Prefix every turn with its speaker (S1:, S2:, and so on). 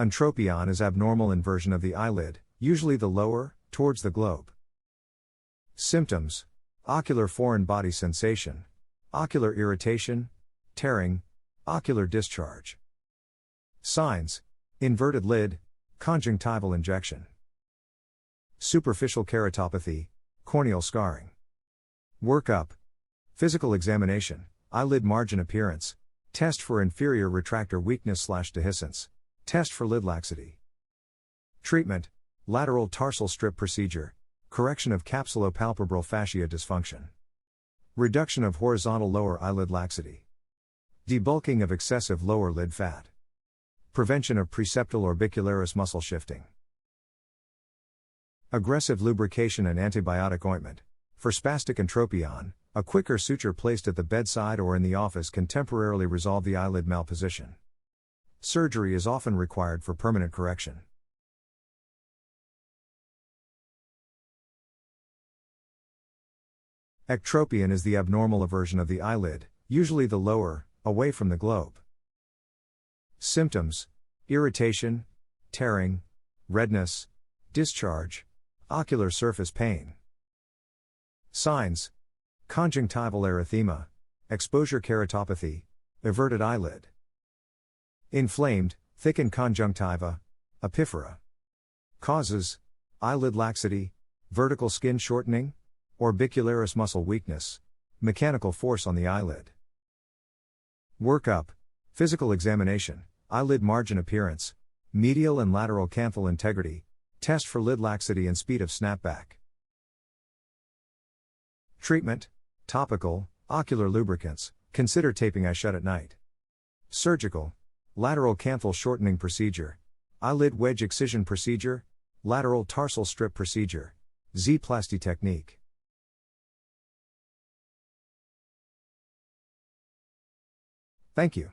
S1: Entropion is abnormal inversion of the eyelid, usually the lower, towards the globe. Symptoms: ocular foreign body sensation, ocular irritation, tearing, ocular discharge. Signs: inverted lid, conjunctival injection. Superficial keratopathy, corneal scarring. Workup: physical examination, eyelid margin appearance, test for inferior retractor weakness/dehiscence, test for lid laxity. Treatment: lateral tarsal strip procedure, correction of capsulopalpebral fascia dysfunction. Reduction of horizontal lower eyelid laxity. Debulking of excessive lower lid fat. Prevention of preseptal orbicularis muscle shifting. Aggressive lubrication and antibiotic ointment. For spastic entropion, a quicker suture placed at the bedside or in the office can temporarily resolve the eyelid malposition. Surgery is often required for permanent correction. Ectropion is the abnormal eversion of the eyelid, usually the lower, away from the globe. Symptoms: irritation, tearing, redness, discharge, ocular surface pain. Signs: conjunctival erythema, exposure keratopathy, everted eyelid. Inflamed, thickened conjunctiva, epiphora. Causes: eyelid laxity, vertical skin shortening, orbicularis muscle weakness, mechanical force on the eyelid. Workup: physical examination, eyelid margin appearance, medial and lateral canthal integrity, test for lid laxity and speed of snapback. Treatment: topical, ocular lubricants, consider taping eye shut at night. Surgical: lateral canthal shortening procedure, eyelid wedge excision procedure, lateral tarsal strip procedure, Z-plasty technique. Thank you.